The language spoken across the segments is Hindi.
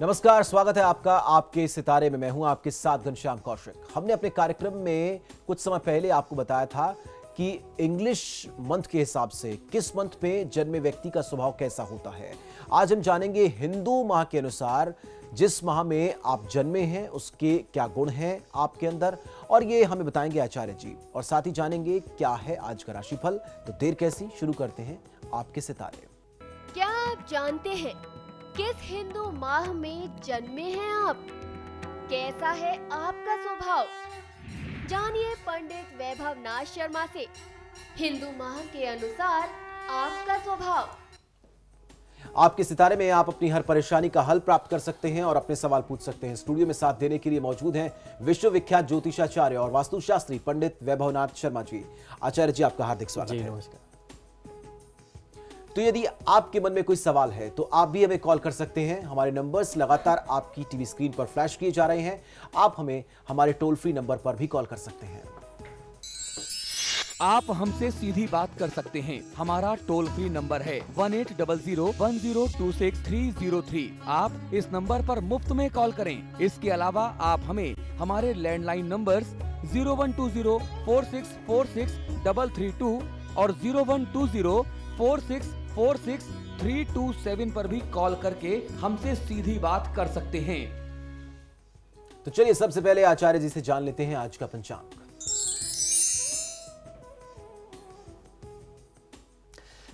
नमस्कार, स्वागत है आपका आपके सितारे में। मैं हूं आपके साथ घनश्याम कौशिक। हमने अपने कार्यक्रम में कुछ समय पहले आपको बताया था कि इंग्लिश मंथ के हिसाब से किस मंथ में जन्मे व्यक्ति का स्वभाव कैसा होता है। आज हम जानेंगे हिंदू माह के अनुसार जिस माह में आप जन्मे हैं उसके क्या गुण हैं आपके अंदर, और ये हमें बताएंगे आचार्य जी। और साथ ही जानेंगे क्या है आज का राशिफल। तो देर कैसी, शुरू करते हैं आपके सितारे। क्या आप जानते हैं किस हिंदू माह में जन्मे हैं आप? कैसा है आपका स्वभाव? जानिए पंडित वैभव नाथ शर्मा से हिंदू माह के अनुसार आपका स्वभाव। आपके सितारे में आप अपनी हर परेशानी का हल प्राप्त कर सकते हैं और अपने सवाल पूछ सकते हैं। स्टूडियो में साथ देने के लिए मौजूद हैं विश्वविख्यात ज्योतिषाचार्य और वास्तुशास्त्री पंडित वैभव नाथ शर्मा जी। आचार्य जी, आपका हार्दिक स्वागत है। नमस्कार। तो यदि आपके मन में कोई सवाल है तो आप भी हमें कॉल कर सकते हैं। हमारे नंबर्स लगातार आपकी टीवी स्क्रीन पर फ्लैश किए जा रहे हैं। आप हमें हमारे टोल फ्री नंबर पर भी कॉल कर सकते हैं। आप हमसे सीधी बात कर सकते हैं। हमारा टोल फ्री नंबर है 180010263003। आप इस नंबर पर मुफ्त में कॉल करें। इसके अलावा आप हमें हमारे लैंडलाइन नंबर्स 012046463332 और 012046463227 पर भी कॉल करके हमसे सीधी बात कर सकते हैं। तो चलिए सबसे पहले आचार्य जी से जान लेते हैं आज का पंचांग।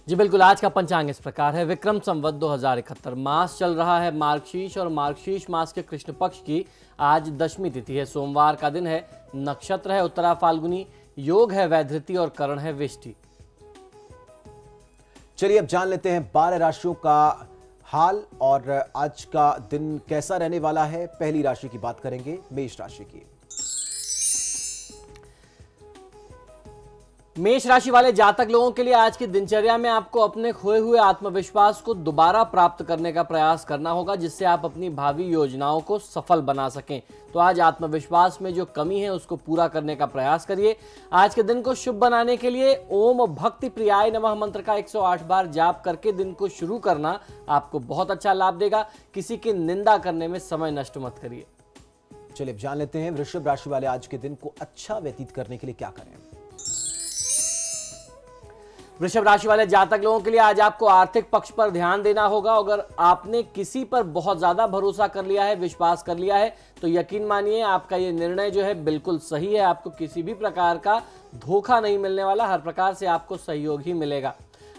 जी बिल्कुल, आज का पंचांग इस प्रकार है। विक्रम संवत 2071 मास चल रहा है मार्गशीर्ष, और मार्गशीर्ष मास के कृष्ण पक्ष की आज दशमी तिथि है। सोमवार का दिन है। नक्षत्र है उत्तरा फाल्गुनी, योग है वैधृति और करण है विष्टि। चलिए अब जान लेते हैं 12 राशियों का हाल और आज का दिन कैसा रहने वाला है। पहली राशि की बात करेंगे, मेष राशि की। मेष राशि वाले जातक लोगों के लिए आज की दिनचर्या में आपको अपने खोए हुए आत्मविश्वास को दोबारा प्राप्त करने का प्रयास करना होगा, जिससे आप अपनी भावी योजनाओं को सफल बना सकें। तो आज आत्मविश्वास में जो कमी है उसको पूरा करने का प्रयास करिए। आज के दिन को शुभ बनाने के लिए ओम भक्ति प्रियाय नमः मंत्र का 108 बार जाप करके दिन को शुरू करना आपको बहुत अच्छा लाभ देगा। किसी की निंदा करने में समय नष्ट मत करिए। चलिए अब जान लेते हैं वृषभ राशि वाले आज के दिन को अच्छा व्यतीत करने के लिए क्या करें। वृषभ राशि वाले जातक लोगों के लिए आज आपको आर्थिक पक्ष पर ध्यान देना होगा। अगर आपने किसी पर बहुत ज्यादा भरोसा कर लिया है, विश्वास कर लिया है, तो यकीन मानिए आपका ये निर्णय जो है बिल्कुल सही है। आपको किसी भी प्रकार का धोखा नहीं मिलने वाला, हर प्रकार से आपको सहयोग ही मिलेगा।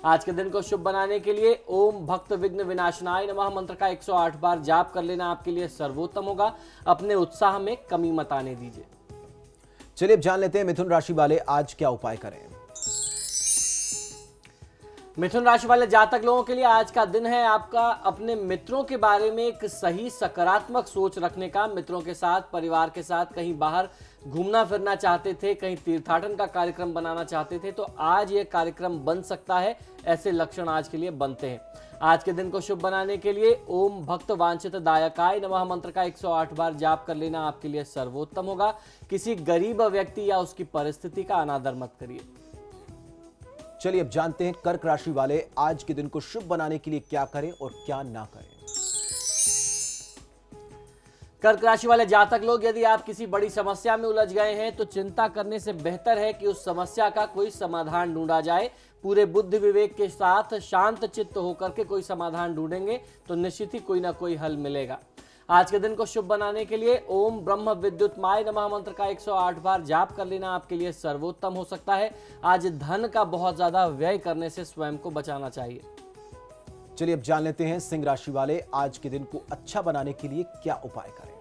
आज के दिन को शुभ बनाने के लिए ओम भक्त विघ्न विनाशनाय नमः मंत्र का 108 बार जाप कर लेना आपके लिए सर्वोत्तम होगा। अपने उत्साह में कमी मत आने दीजिए। चलिए अब जान लेते हैं मिथुन राशि वाले आज क्या उपाय करें। मिथुन राशि वाले जातक लोगों के लिए आज का दिन है आपका अपने मित्रों के बारे में एक सही सकारात्मक सोच रखने का। मित्रों के साथ, परिवार के साथ कहीं बाहर घूमना फिरना चाहते थे, कहीं तीर्थाटन का कार्यक्रम बनाना चाहते थे, तो आज ये कार्यक्रम बन सकता है। ऐसे लक्षण आज के लिए बनते हैं। आज के दिन को शुभ बनाने के लिए ओम भक्त वांछित दायकाय नमः मंत्र का 108 बार जाप कर लेना आपके लिए सर्वोत्तम होगा। किसी गरीब व्यक्ति या उसकी परिस्थिति का अनादर मत करिए। चलिए अब जानते हैं कर्क राशि वाले आज के दिन को शुभ बनाने के लिए क्या करें और क्या ना करें। कर्क राशि वाले जातक लोग, यदि आप किसी बड़ी समस्या में उलझ गए हैं तो चिंता करने से बेहतर है कि उस समस्या का कोई समाधान ढूंढा जाए। पूरे बुद्धि विवेक के साथ शांत चित्त होकर के कोई समाधान ढूंढेंगे तो निश्चित ही कोई ना कोई हल मिलेगा। आज के दिन को शुभ बनाने के लिए ओम ब्रह्म विद्युतमाय नमः मंत्र का 108 बार जाप कर लेना आपके लिए सर्वोत्तम हो सकता है। आज धन का बहुत ज्यादा व्यय करने से स्वयं को बचाना चाहिए। चलिए अब जान लेते हैं सिंह राशि वाले आज के दिन को अच्छा बनाने के लिए क्या उपाय करें।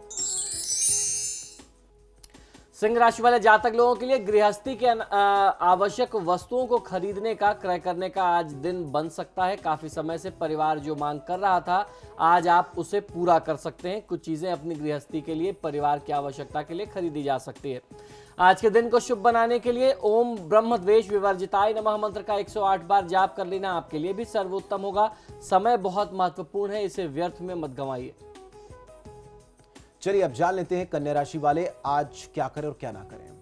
सिंह राशि वाले जातक लोगों के लिए गृहस्थी के आवश्यक वस्तुओं को खरीदने का, क्रय करने का आज दिन बन सकता है। काफी समय से परिवार जो मांग कर रहा था, आज आप उसे पूरा कर सकते हैं। कुछ चीजें अपनी गृहस्थी के लिए, परिवार की आवश्यकता के लिए खरीदी जा सकती है। आज के दिन को शुभ बनाने के लिए ओम ब्रह्म द्वेष विवर्जिताय नमः मंत्र का 108 बार जाप कर लेना आपके लिए भी सर्वोत्तम होगा। समय बहुत महत्वपूर्ण है, इसे व्यर्थ में मत गंवाइए। चलिए अब जान लेते हैं कन्या राशि वाले आज क्या करें और क्या ना करें।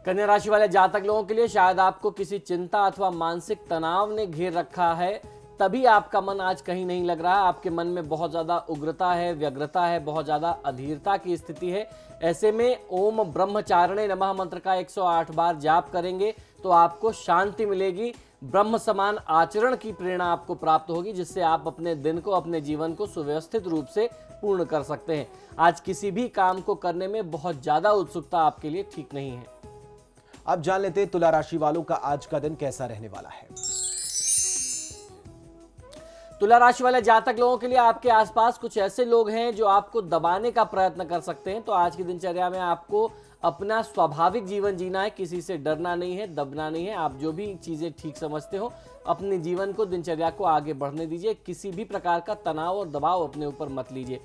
कन्या राशि वाले जातक लोगों के लिए शायद आपको किसी चिंता अथवा मानसिक तनाव ने घेर रखा है। तभी आपका मन आज कहीं नहीं लग रहा। आपके मन में बहुत ज्यादा उग्रता है, व्यग्रता है, बहुत ज्यादा अधीरता की स्थिति है। ऐसे में ओम ब्रह्मचारिणे नमः मंत्र का 108 बार जाप करेंगे तो आपको शांति मिलेगी, ब्रह्म समान आचरण की प्रेरणा आपको प्राप्त होगी, जिससे आप अपने दिन को, अपने जीवन को सुव्यवस्थित रूप से पूर्ण कर सकते हैं। आज किसी भी काम को करने में बहुत ज्यादा उत्सुकता आपके लिए ठीक नहीं है। अब जान लेते हैं तुला राशि वालों का आज का दिन कैसा रहने वाला है। तुला राशि वाले जातक लोगों के लिए आपके आसपास कुछ ऐसे लोग हैं जो आपको दबाने का प्रयत्न कर सकते हैं। तो आज की दिनचर्या में आपको अपना स्वाभाविक जीवन जीना है, किसी से डरना नहीं है, दबना नहीं है। आप जो भी चीजें ठीक समझते हो अपने जीवन को, दिनचर्या को आगे बढ़ने दीजिए। किसी भी प्रकार का तनाव और दबाव अपने ऊपर मत लीजिए।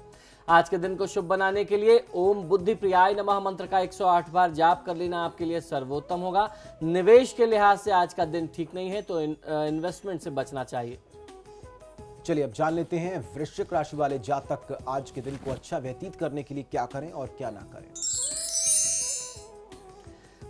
आज के दिन को शुभ बनाने के लिए ओम बुद्धि प्रियाय नमः मंत्र का 108 बार जाप कर लेना आपके लिए सर्वोत्तम होगा। निवेश के लिहाज से आज का दिन ठीक नहीं है, तो इन्वेस्टमेंट से बचना चाहिए। चलिए अब जान लेते हैं वृश्चिक राशि वाले जातक आज के दिन को अच्छा व्यतीत करने के लिए क्या करें और क्या ना करें।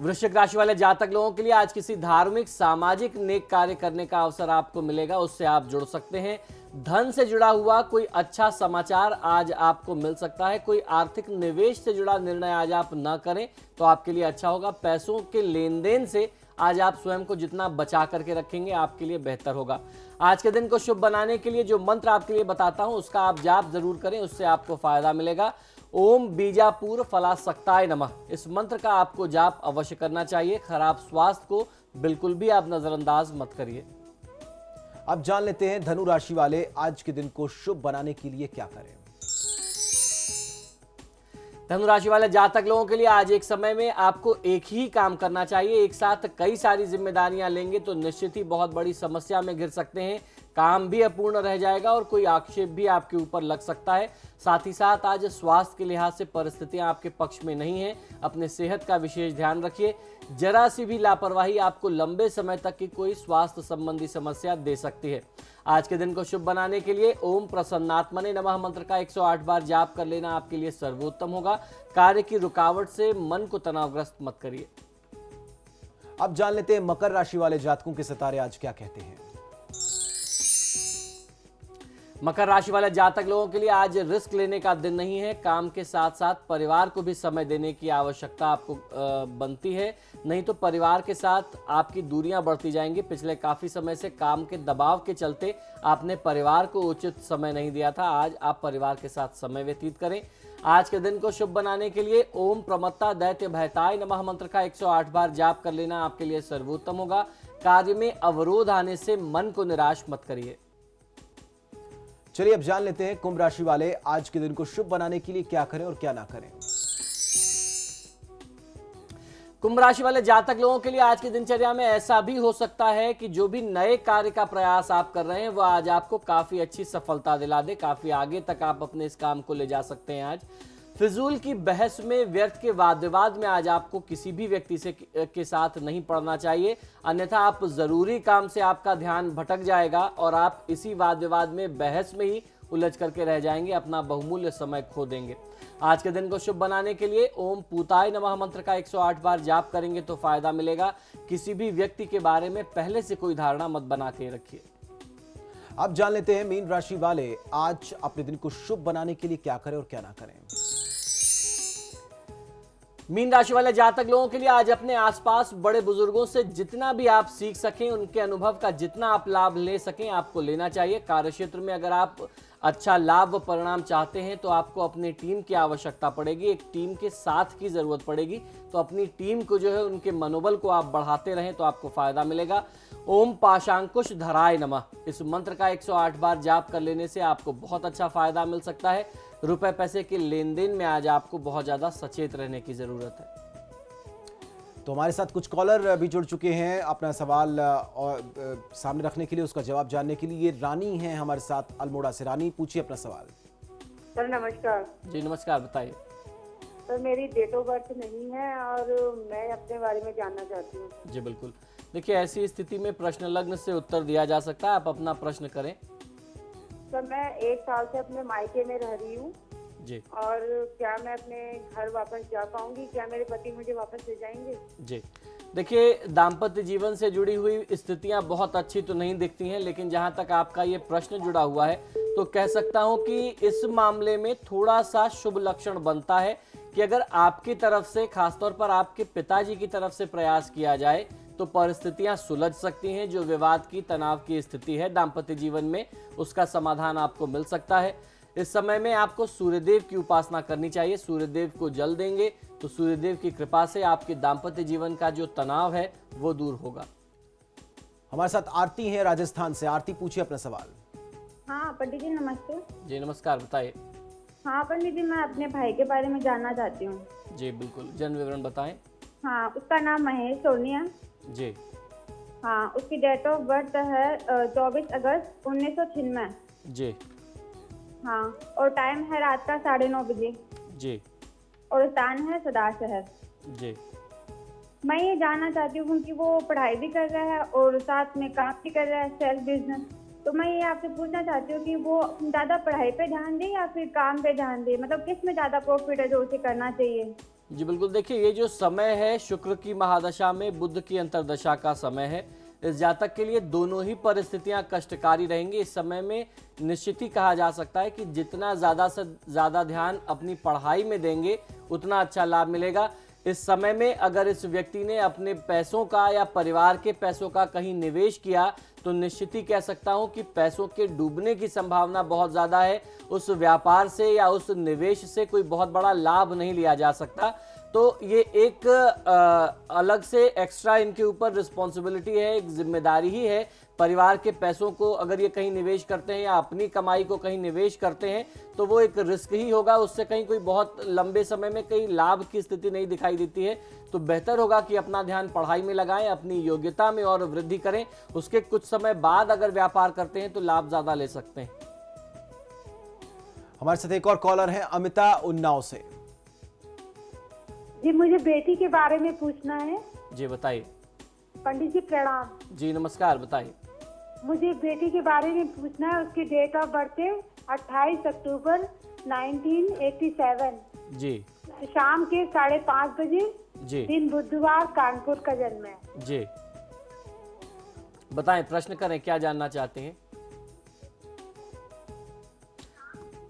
वृश्चिक राशि वाले जातक लोगों के लिए आज किसी धार्मिक, सामाजिक नेक कार्य करने का अवसर आपको मिलेगा, उससे आप जुड़ सकते हैं। धन से जुड़ा हुआ कोई अच्छा समाचार आज आपको मिल सकता है। कोई आर्थिक निवेश से जुड़ा निर्णय आज आप न करें तो आपके लिए अच्छा होगा। पैसों के लेन देन से आज आप स्वयं को जितना बचा करके रखेंगे आपके लिए बेहतर होगा। आज के दिन को शुभ बनाने के लिए जो मंत्र आपके लिए बताता हूं उसका आप जाप जरूर करें, उससे आपको फायदा मिलेगा। ओम बीजापुर फलासक्ताय नमः, इस मंत्र का आपको जाप अवश्य करना चाहिए। खराब स्वास्थ्य को बिल्कुल भी आप नजरअंदाज मत करिए। अब जान लेते हैं धनु राशि वाले आज के दिन को शुभ बनाने के लिए क्या करें। धनु राशि वाले जातक लोगों के लिए आज एक समय में आपको एक ही काम करना चाहिए। एक साथ कई सारी जिम्मेदारियां लेंगे तो निश्चित ही बहुत बड़ी समस्या में घिर सकते हैं। काम भी अपूर्ण रह जाएगा और कोई आक्षेप भी आपके ऊपर लग सकता है। साथ ही साथ आज स्वास्थ्य के लिहाज से परिस्थितियां आपके पक्ष में नहीं है। अपने सेहत का विशेष ध्यान रखिए। जरा सी भी लापरवाही आपको लंबे समय तक की कोई स्वास्थ्य संबंधी समस्या दे सकती है। आज के दिन को शुभ बनाने के लिए ओम प्रसन्नात्मने नमः मंत्र का 108 बार जाप कर लेना आपके लिए सर्वोत्तम होगा। कार्य की रुकावट से मन को तनावग्रस्त मत करिए। अब जान लेते हैं मकर राशि वाले जातकों के सितारे आज क्या कहते हैं। मकर राशि वाले जातक लोगों के लिए आज रिस्क लेने का दिन नहीं है। काम के साथ साथ परिवार को भी समय देने की आवश्यकता आपको बनती है, नहीं तो परिवार के साथ आपकी दूरियां बढ़ती जाएंगी। पिछले काफी समय से काम के दबाव के चलते आपने परिवार को उचित समय नहीं दिया था। आज आप परिवार के साथ समय व्यतीत करें। आज के दिन को शुभ बनाने के लिए ओम प्रमत्ता दैत्य भयताय नमः मंत्र का 108 बार जाप कर लेना आपके लिए सर्वोत्तम होगा। कार्य में अवरोध आने से मन को निराश मत करिए। चलिए अब जान लेते हैं कुंभ राशि वाले आज के दिन को शुभ बनाने के लिए क्या करें और क्या ना करें। कुंभ राशि वाले जातक लोगों के लिए आज की दिनचर्या में ऐसा भी हो सकता है कि जो भी नए कार्य का प्रयास आप कर रहे हैं वह आज आपको काफी अच्छी सफलता दिला दे। काफी आगे तक आप अपने इस काम को ले जा सकते हैं। आज फिजूल की बहस में, व्यर्थ के वाद विवाद में आज आपको किसी भी व्यक्ति के साथ नहीं पड़ना चाहिए, अन्यथा आप जरूरी काम से आपका ध्यान भटक जाएगा और आप इसी वाद विवाद में, बहस में ही उलझ करके रह जाएंगे, अपना बहुमूल्य समय खो देंगे। आज के दिन को शुभ बनाने के लिए ओम पूताय नमः मंत्र का 108 बार जाप करेंगे तो फायदा मिलेगा। किसी भी व्यक्ति के बारे में पहले से कोई धारणा मत बना के रखिए। अब जान लेते हैं मीन राशि वाले आज अपने दिन को शुभ बनाने के लिए क्या करें और क्या ना करें। मीन राशि वाले जातक लोगों के लिए आज अपने आसपास बड़े बुजुर्गों से जितना भी आप सीख सकें, उनके अनुभव का जितना आप लाभ ले सकें आपको लेना चाहिए। कार्यक्षेत्र में अगर आप अच्छा लाभ व परिणाम चाहते हैं तो आपको अपनी टीम की आवश्यकता पड़ेगी, एक टीम के साथ की जरूरत पड़ेगी। तो अपनी टीम को जो है, उनके मनोबल को आप बढ़ाते रहें तो आपको फायदा मिलेगा। ओम पाशांकुश धराय नमः, इस मंत्र का 108 बार जाप कर लेने से आपको बहुत अच्छा फायदा मिल सकता है। रुपए पैसे के लेन देन में आज आपको बहुत ज्यादा सचेत रहने की जरूरत है। तो हमारे साथ कुछ कॉलर भी जुड़ चुके हैं अपना सवाल और सामने रखने के लिए, उसका जवाब जानने के लिए। ये रानी हैं हमारे साथ अल्मोड़ा से। रानी, पूछिए अपना सवाल। सर नमस्कार। जी नमस्कार, बताइए। सर मेरी डेट ऑफ बर्थ नहीं है और मैं अपने बारे में जानना चाहती हूँ। जी बिल्कुल, देखिए ऐसी स्थिति में प्रश्न लग्न से उत्तर दिया जा सकता है। आप अपना प्रश्न करें। सर मैं 1 साल से अपने मायके में रह रही हूँ जी। और क्या मैं अपने घर वापस जा पाऊंगी? क्या मेरे पति मुझे वापस ले जाएंगे? जी देखिए, दाम्पत्य जीवन से जुड़ी हुई स्थितियां बहुत अच्छी तो नहीं दिखती हैं, लेकिन जहां तक आपका ये प्रश्न जुड़ा हुआ है तो कह सकता हूं कि इस मामले में थोड़ा सा शुभ लक्षण बनता है कि अगर आपकी तरफ से, खासतौर पर आपके पिताजी की तरफ से प्रयास किया जाए तो परिस्थितियां सुलझ सकती हैं। जो विवाद की, तनाव की स्थिति है दाम्पत्य जीवन में, उसका समाधान आपको मिल सकता है। इस समय में आपको सूर्यदेव की उपासना करनी चाहिए। सूर्यदेव को जल देंगे तो सूर्यदेव की कृपा से आपके दाम्पत्य जीवन का जो तनाव है वो दूर होगा। हमारे साथ आरती है राजस्थान से। आरती, पूछिए अपना सवाल। हाँ पंडित जी नमस्ते। जी नमस्कार, बताइए। हाँ पंडित जी, मैं अपने भाई के बारे में जानना चाहती हूँ। जी बिल्कुल, जन्म विवरण बताएं। हाँ, उसका नाम महेश सोनिया। जी। हाँ, उसकी डेट ऑफ बर्थ है 24 अगस्त 1996। जी। हाँ, और टाइम है रात का 9:30 बजे। जी। और स्थान है सदा शहर। जी। मैं ये जानना चाहती हूँ कि वो पढ़ाई भी कर रहा है और साथ में काम भी कर रहा है, सेल्फ बिजनेस। तो मैं ये आपसे पूछना चाहती हूँ कि वो ज्यादा पढ़ाई पे ध्यान दे या फिर काम पे ध्यान दे, मतलब किस में ज्यादा प्रॉफिट है जो उसे करना चाहिए। जी बिल्कुल, देखिए ये जो समय है शुक्र की महादशा में बुध की अंतर्दशा का समय है। इस जातक के लिए दोनों ही परिस्थितियां कष्टकारी रहेंगी। इस समय में निश्चित ही कहा जा सकता है कि जितना ज़्यादा से ज़्यादा ध्यान अपनी पढ़ाई में देंगे उतना अच्छा लाभ मिलेगा। इस समय में अगर इस व्यक्ति ने अपने पैसों का या परिवार के पैसों का कहीं निवेश किया तो निश्चित ही कह सकता हूं कि पैसों के डूबने की संभावना बहुत ज़्यादा है। उस व्यापार से या उस निवेश से कोई बहुत बड़ा लाभ नहीं लिया जा सकता। तो ये एक अलग से एक्स्ट्रा इनके ऊपर रिस्पॉन्सिबिलिटी है, एक जिम्मेदारी ही है। परिवार के पैसों को अगर ये कहीं निवेश करते हैं या अपनी कमाई को कहीं निवेश करते हैं तो वो एक रिस्क ही होगा, उससे कहीं कोई बहुत लंबे समय में कहीं लाभ की स्थिति नहीं दिखाई देती है। तो बेहतर होगा कि अपना ध्यान पढ़ाई में लगाएं, अपनी योग्यता में और वृद्धि करें। उसके कुछ समय बाद अगर व्यापार करते हैं तो लाभ ज्यादा ले सकते हैं। हमारे साथ एक और कॉलर है, अमिता उन्नाव से। जी, मुझे बेटी के बारे में पूछना है। जी बताइए। पंडित जी प्रणाम। जी नमस्कार, बताइए। मुझे बेटी के बारे में पूछना है। उसकी डेट ऑफ बर्थ है 28 अक्टूबर 1987। जी। शाम के 5:30 बजे। जी। दिन बुधवार, कानपुर का जन्म है। जी बताएं, प्रश्न करें, क्या जानना चाहते हैं।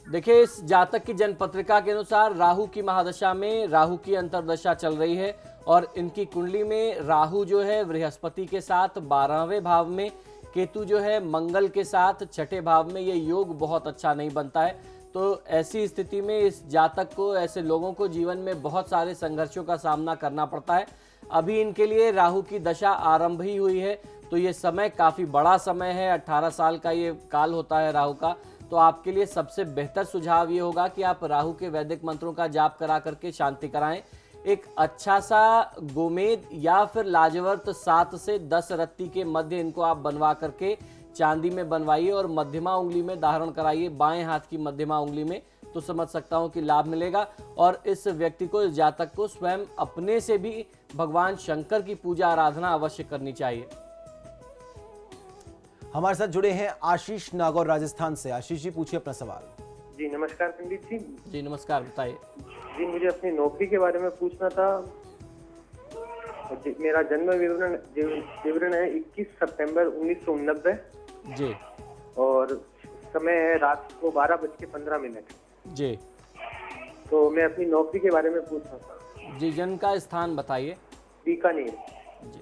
देखिए, इस जातक की जन्म पत्रिका के अनुसार राहु की महादशा में राहु की अंतर्दशा चल रही है और इनकी कुंडली में राहु जो है बृहस्पति के साथ 12वें भाव में, केतु जो है मंगल के साथ 6ठे भाव में, ये योग बहुत अच्छा नहीं बनता है। तो ऐसी स्थिति में इस जातक को, ऐसे लोगों को जीवन में बहुत सारे संघर्षों का सामना करना पड़ता है। अभी इनके लिए राहु की दशा आरंभ ही हुई है तो ये समय काफ़ी बड़ा समय है। 18 साल का ये काल होता है राहु का। तो आपके लिए सबसे बेहतर सुझाव ये होगा कि आप राहु के वैदिक मंत्रों का जाप करा करके शांति कराएं। एक अच्छा सा गोमेद या फिर लाजवर्त 7 से 10 रत्ती के मध्य इनको आप बनवा करके चांदी में बनवाइए और मध्यमा उंगली में धारण कराइए, बाएं हाथ की मध्यमा उंगली में। तो समझ सकता हूं कि लाभ मिलेगा। और इस व्यक्ति को, इस जातक को स्वयं अपने से भी भगवान शंकर की पूजा आराधना अवश्य करनी चाहिए। हमारे साथ जुड़े हैं आशीष नागौर राजस्थान से। आशीष जी, पूछिए अपना सवाल। जी नमस्कार पंडित जी। जी नमस्कार, बताइए। जी, मुझे अपनी नौकरी के बारे में पूछना था। मेरा जन्म विवरण है 21 सितंबर 1989। जी। और समय है रात को 12:15। जी। तो मैं अपनी नौकरी के बारे में पूछना था। जी, जन्म का स्थान बताइए। बीकानेर। जी,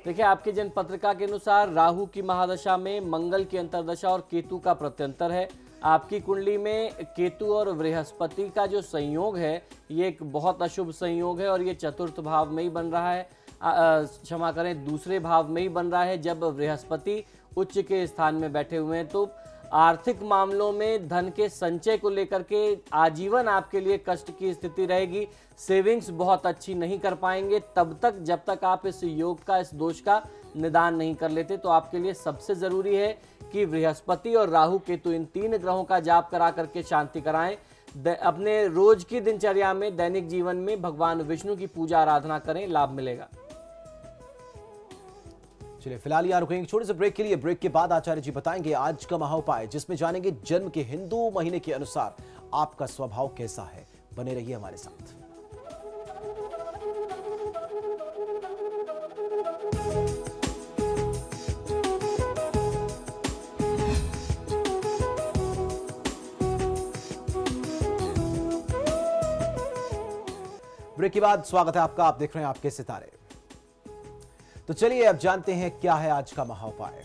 देखिए आपकी जन्म पत्रिका के अनुसार राहु की महादशा में मंगल की अंतर्दशा और केतु का प्रत्यंतर है। आपकी कुंडली में केतु और बृहस्पति का जो संयोग है ये एक बहुत अशुभ संयोग है और ये चतुर्थ भाव में ही बन रहा है, क्षमा करें, दूसरे भाव में ही बन रहा है जब बृहस्पति उच्च के स्थान में बैठे हुए हैं। तो आर्थिक मामलों में धन के संचय को लेकर के आजीवन आपके लिए कष्ट की स्थिति रहेगी। सेविंग्स बहुत अच्छी नहीं कर पाएंगे तब तक जब तक आप इस योग का, इस दोष का निदान नहीं कर लेते। तो आपके लिए सबसे जरूरी है कि बृहस्पति और राहु केतु इन 3 ग्रहों का जाप करा करके शांति कराएं। अपने रोज की दिनचर्या में, दैनिक जीवन में भगवान विष्णु की पूजा आराधना करें, लाभ मिलेगा। चलिए फिलहाल यहाँ रुकेंगे छोटे से ब्रेक के लिए। ब्रेक के बाद आचार्य जी बताएंगे आज का महाउपाय, जिसमें जानेंगे जन्म के हिंदू महीने के अनुसार आपका स्वभाव कैसा है। बने रहिए हमारे साथ। ब्रेक के बाद स्वागत है आपका, आप देख रहे हैं आपके सितारे। तो चलिए अब जानते हैं क्या है आज का महाउपाय।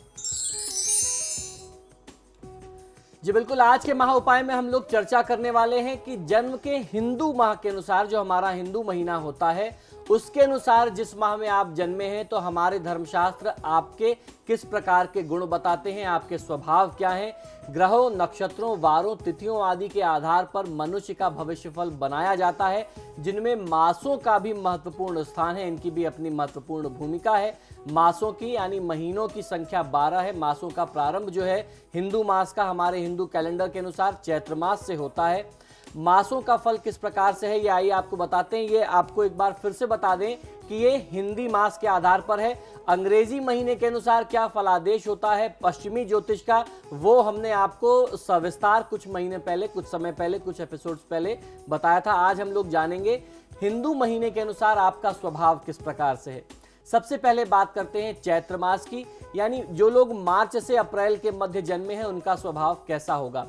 जी बिल्कुल, आज के महा उपाय में हम लोग चर्चा करने वाले हैं कि जन्म के हिंदू माह के अनुसार, जो हमारा हिंदू महीना होता है, उसके अनुसार जिस माह में आप जन्मे हैं तो हमारे धर्मशास्त्र आपके किस प्रकार के गुण बताते हैं, आपके स्वभाव क्या हैं। ग्रहों, नक्षत्रों, वारों, तिथियों आदि के आधार पर मनुष्य का भविष्यफल बनाया जाता है, जिनमें मासों का भी महत्वपूर्ण स्थान है, इनकी भी अपनी महत्वपूर्ण भूमिका है। मासों की यानी महीनों की संख्या 12 है। मासों का प्रारंभ जो है हिंदू मास का हमारे हिंदू कैलेंडर के अनुसार चैत्र मास से होता है। मासों का फल किस प्रकार से है ये आइए आपको बताते हैं। ये आपको एक बार फिर से बता दें कि ये हिंदी मास के आधार पर है। अंग्रेजी महीने के अनुसार क्या फलादेश होता है पश्चिमी ज्योतिष का, वो हमने आपको सविस्तार कुछ महीने पहले, कुछ समय पहले, कुछ एपिसोड्स पहले बताया था। आज हम लोग जानेंगे हिंदू महीने के अनुसार आपका स्वभाव किस प्रकार से है। सबसे पहले बात करते हैं चैत्र मास की, यानी जो लोग मार्च से अप्रैल के मध्य जन्मे हैं उनका स्वभाव कैसा होगा।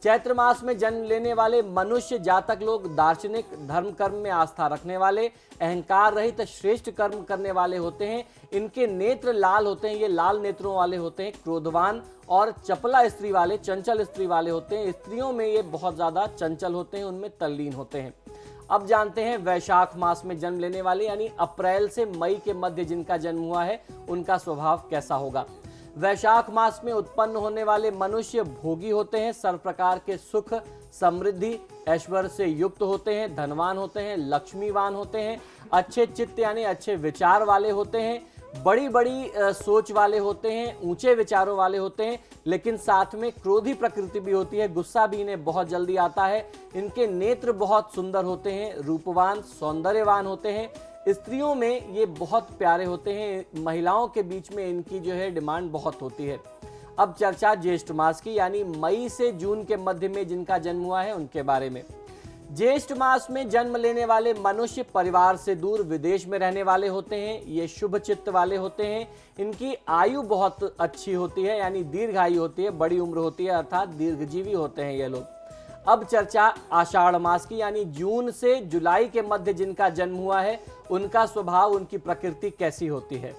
चैत्र मास में जन्म लेने वाले मनुष्य जातक लोग दार्शनिक, धर्म कर्म में आस्था रखने वाले, अहंकार रहित श्रेष्ठ कर्म करने वाले होते हैं। इनके नेत्र लाल होते हैं, ये लाल नेत्रों वाले होते हैं। क्रोधवान और चपला स्त्री वाले, चंचल स्त्री वाले होते हैं। स्त्रियों में ये बहुत ज्यादा चंचल होते हैं, उनमें तल्लीन होते हैं। अब जानते हैं वैशाख मास में जन्म लेने वाले यानी अप्रैल से मई के मध्य जिनका जन्म हुआ है उनका स्वभाव कैसा होगा। वैशाख मास में उत्पन्न होने वाले मनुष्य भोगी होते हैं, सर्व प्रकार के सुख, समृद्धि, ऐश्वर्य से युक्त होते हैं, धनवान होते हैं, लक्ष्मीवान होते हैं, अच्छे चित्त यानी अच्छे विचार वाले होते हैं, बड़ी बड़ी सोच वाले होते हैं, ऊंचे विचारों वाले होते हैं, लेकिन साथ में क्रोधी प्रकृति भी होती है, गुस्सा भी इन्हें बहुत जल्दी आता है। इनके नेत्र बहुत सुंदर होते हैं, रूपवान, सौंदर्यवान होते हैं। स्त्रियों में ये बहुत प्यारे होते हैं, महिलाओं के बीच में इनकी जो है डिमांड बहुत होती है। अब चर्चा ज्येष्ठ मास की, यानी मई से जून के मध्य में जिनका जन्म हुआ है उनके बारे में। ज्येष्ठ मास में जन्म लेने वाले मनुष्य परिवार से दूर विदेश में रहने वाले होते हैं। ये शुभ चित्त वाले होते हैं। इनकी आयु बहुत अच्छी होती है, यानी दीर्घायु होती है, बड़ी उम्र होती है, अर्थात दीर्घजीवी होते हैं ये लोग। अब चर्चा आषाढ़ मास की, यानी जून से जुलाई के मध्य जिनका जन्म हुआ है उनका स्वभाव, उनकी प्रकृति कैसी होती है।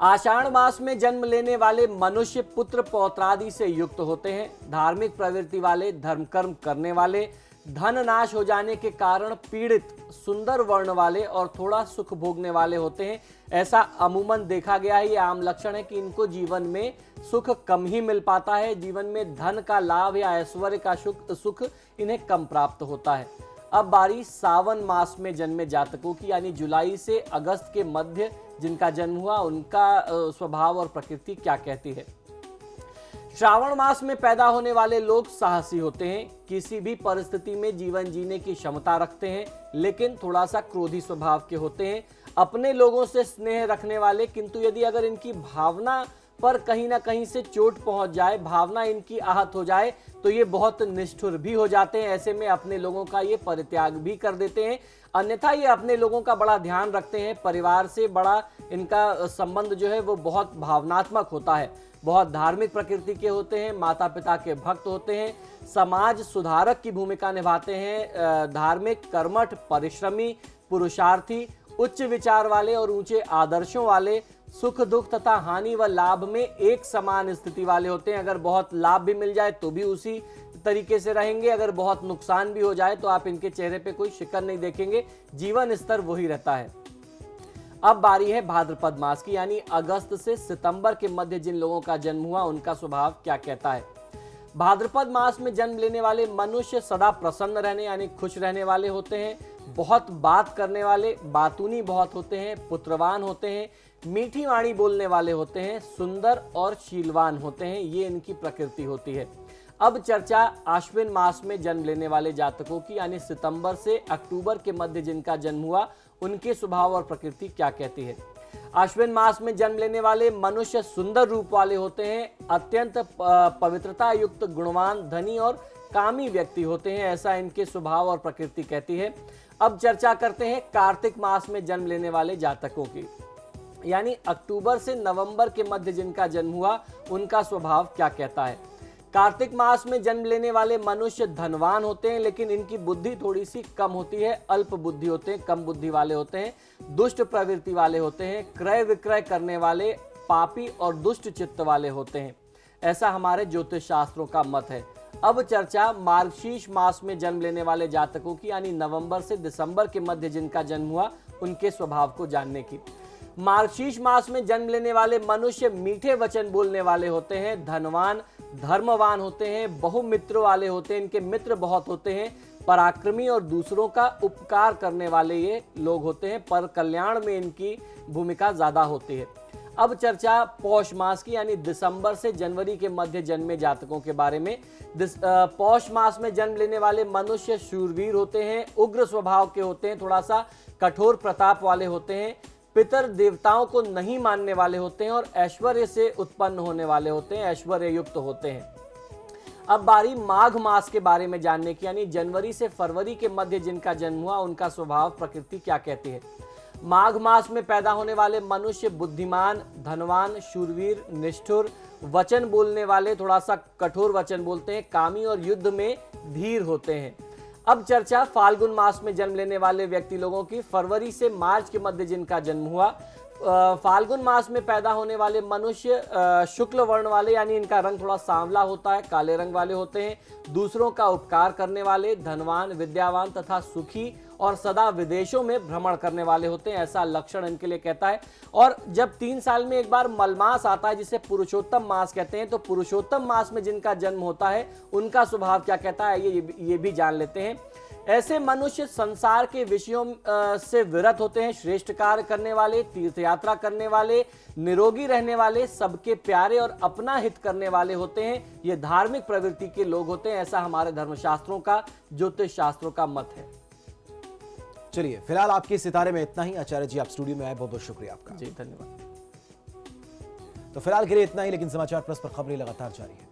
आषाढ़ मास में जन्म लेने वाले मनुष्य पुत्र पौत्रादि से युक्त होते हैं, धार्मिक प्रवृत्ति वाले, धर्म कर्म करने वाले, धन नाश हो जाने के कारण पीड़ित, सुंदर वर्ण वाले और थोड़ा सुख भोगने वाले होते हैं। ऐसा अमूमन देखा गया है, ये आम लक्षण है कि इनको जीवन में सुख कम ही मिल पाता है, जीवन में धन का लाभ या ऐश्वर्य का सुख इन्हें कम प्राप्त होता है। अब बारी सावन मास में जन्मे जातकों की, यानी जुलाई से अगस्त के मध्य जिनका जन्म हुआ उनका स्वभाव और प्रकृति क्या कहती है। श्रावण मास में पैदा होने वाले लोग साहसी होते हैं, किसी भी परिस्थिति में जीवन जीने की क्षमता रखते हैं, लेकिन थोड़ा सा क्रोधी स्वभाव के होते हैं। अपने लोगों से स्नेह रखने वाले, किंतु यदि अगर इनकी भावना पर कहीं ना कहीं से चोट पहुंच जाए, भावना इनकी आहत हो जाए तो ये बहुत निष्ठुर भी हो जाते हैं। ऐसे में अपने लोगों का ये परित्याग भी कर देते हैं। अन्यथा ये अपने लोगों का बड़ा ध्यान रखते हैं, परिवार से बड़ा इनका संबंध जो है वो बहुत भावनात्मक होता है। बहुत धार्मिक प्रकृति के होते हैं, माता पिता के भक्त होते हैं, समाज सुधारक की भूमिका निभाते हैं, धार्मिक, कर्मठ, परिश्रमी, पुरुषार्थी, उच्च विचार वाले और ऊंचे आदर्शों वाले, सुख दुख तथा हानि व लाभ में एक समान स्थिति वाले होते हैं। अगर बहुत लाभ भी मिल जाए तो भी उसी तरीके से रहेंगे, अगर बहुत नुकसान भी हो जाए तो आप इनके चेहरे पे कोई शिकन नहीं देखेंगे, जीवन स्तर वही रहता है। अब बारी है भाद्रपद मास की, यानी अगस्त से सितंबर के मध्य जिन लोगों का जन्म हुआ उनका स्वभाव क्या कहता है। भाद्रपद मास में जन्म लेने वाले मनुष्य सदा प्रसन्न रहने यानी खुश रहने वाले होते हैं, बहुत बात करने वाले, बातूनी बहुत होते हैं, पुत्रवान होते हैं, मीठी वाणी बोलने वाले होते हैं, सुंदर और शीलवान होते हैं, ये इनकी प्रकृति होती है। अब चर्चा आश्विन मास में जन्म लेने वाले जातकों की, यानी सितंबर से अक्टूबर के मध्य जिनका जन्म हुआ उनके स्वभाव और प्रकृति क्या कहती है। आश्विन मास में जन्म लेने वाले मनुष्य सुंदर रूप वाले होते हैं, अत्यंत पवित्रता युक्त, गुणवान, धनी और कामी व्यक्ति होते हैं, ऐसा इनके स्वभाव और प्रकृति कहती है। अब चर्चा करते हैं कार्तिक मास में जन्म लेने वाले जातकों की, यानी अक्टूबर से नवंबर के मध्य जिनका जन्म हुआ उनका स्वभाव क्या कहता है। कार्तिक मास में जन्म लेने वाले मनुष्य धनवान होते हैं, लेकिन इनकी बुद्धि थोड़ी सी कम होती है, अल्प बुद्धि होते हैं, कम बुद्धि वाले होते हैं, दुष्ट प्रवृत्ति वाले होते हैं, क्रय विक्रय करने वाले, पापी और दुष्ट चित्त वाले होते हैं। ऐसा हमारे ज्योतिष शास्त्रों का मत है। अब चर्चा मार्गशीर्ष मास में जन्म लेने वाले जातकों की, यानी नवंबर से दिसंबर के मध्य जिनका जन्म हुआ, उनके स्वभाव को जानने की। मार्गशीर्ष मास में जन्म लेने वाले मनुष्य मीठे वचन बोलने वाले होते हैं, धनवान, धर्मवान होते हैं, बहुमित्र वाले होते हैं, इनके मित्र बहुत होते हैं, पराक्रमी और दूसरों का उपकार करने वाले ये लोग होते हैं, पर कल्याण में इनकी भूमिका ज्यादा होती है। अब चर्चा पौष मास की, यानी दिसंबर से जनवरी के मध्य जन्मे जातकों के बारे में। पौष मास में जन्म लेने वाले मनुष्य शूरवीर होते हैं, उग्र स्वभाव के होते हैं, थोड़ा सा कठोर प्रताप वाले होते हैं, पितर देवताओं को नहीं मानने वाले होते हैं और ऐश्वर्य से उत्पन्न होने वाले होते हैं, ऐश्वर्य युक्त होते हैं। अब बारी माघ मास के बारे में जानने की, यानी जनवरी से फरवरी के मध्य जिनका जन्म हुआ, उनका स्वभाव प्रकृति क्या कहती है। माघ मास में पैदा होने वाले मनुष्य बुद्धिमान, धनवान, शूरवीर, निष्ठुर, वचन बोलने वाले, थोड़ा सा कठोर वचन बोलते हैं, कामी और युद्ध में धीर होते हैं। अब चर्चा फाल्गुन मास में जन्म लेने वाले व्यक्ति लोगों की, फरवरी से मार्च के मध्य जिनका जन्म हुआ। फाल्गुन मास में पैदा होने वाले मनुष्य शुक्ल वर्ण वाले, यानी इनका रंग थोड़ा सांवला होता है, काले रंग वाले होते हैं, दूसरों का उपकार करने वाले, धनवान, विद्यावान तथा सुखी और सदा विदेशों में भ्रमण करने वाले होते हैं, ऐसा लक्षण इनके लिए कहता है। और जब 3 साल में एक बार मलमास आता है, जिसे पुरुषोत्तम मास कहते हैं, तो पुरुषोत्तम मास में जिनका जन्म होता है, उनका स्वभाव क्या कहता है, ये भी जान लेते हैं। ऐसे मनुष्य संसार के विषयों से विरत होते हैं, श्रेष्ठ कार्य करने वाले, तीर्थ यात्रा करने वाले, निरोगी रहने वाले, सबके प्यारे और अपना हित करने वाले होते हैं। ये धार्मिक प्रवृत्ति के लोग होते हैं, ऐसा हमारे धर्मशास्त्रों का, ज्योतिष शास्त्रों का मत है। चलिए, फिलहाल आपके सितारे में इतना ही। आचार्य जी, आप स्टूडियो में आए, बहुत बहुत शुक्रिया आपका। जी धन्यवाद। तो फिलहाल के लिए इतना ही, लेकिन समाचार प्लस पर खबरें लगातार जारी है।